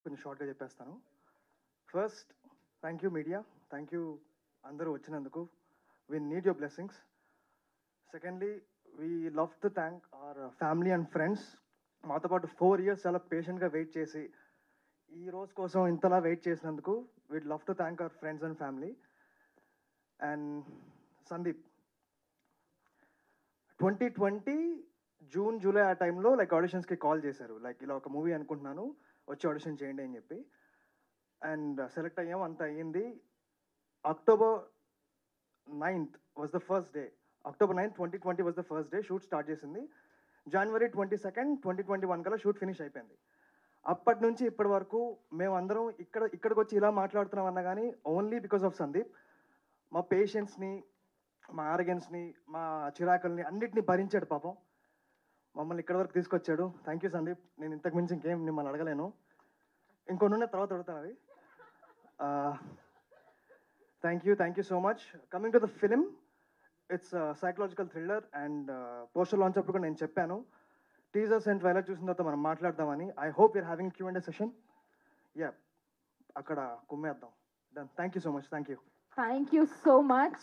కొంచెం షార్ట్గా చెప్పేస్తాను. First, thank you media, thank you అందరూ వచ్చినందుకు. We need your blessings. Secondly, we love to thank our family and friends. మాతో పాటు 4 years చాలా పేషెంట్గా వెయిట్ చేసి ఈ రోజు కోసం ఇంతలా వెయిట్ చేసినందుకు we'd love to thank our friends and family. And Sandeep, 2020 June July ఆ టైంలో లైక్ ఆడిషన్స్కి కాల్ చేశారు, లైక్ ఇలా ఒక మూవీ అనుకుంటున్నాను వచ్చి ఆడిషన్ చేయండి అని చెప్పి. అండ్ సెలెక్ట్ అయ్యాం, అంత అయ్యింది. October 9th was the first day. October 9th, 2020 was the first day. Shoot start చేసింది. January 22nd, 2021 కల్లా షూట్ ఫినిష్ అయిపోయింది. అప్పటి నుంచి ఇప్పటి వరకు మేమందరం ఇక్కడికి వచ్చి ఇలా మాట్లాడుతున్నాం అన్నా కానీ ఓన్లీ బికాస్ ఆఫ్ సందీప్. మా పేషెన్స్ని, మా ఆరగెన్స్ని, మా చిరాకుల్ని అన్నిటిని భరించాడు పాపం. మమ్మల్ని ఇక్కడి వరకు తీసుకొచ్చాడు. Thank you Sandeep. నేను ఇంతకు మించి ఇంకేం మిమ్మల్ని అడగలేను. ఇంకొన్ని ఉన్న తర్వాత అడుగుతాను అది. Thank you so much. Coming to the film, it's psychological thriller. And poster launch అప్పుడు కూడా నేను చెప్పాను, టీజర్స్ అండ్ ట్రైలర్ చూసిన తర్వాత మనం మాట్లాడదామని. I hope you're having Q&A session. Yeah, అక్కడ కుమ్మేద్దాం. Done. Thank you so much. Thank you. Thank you so much.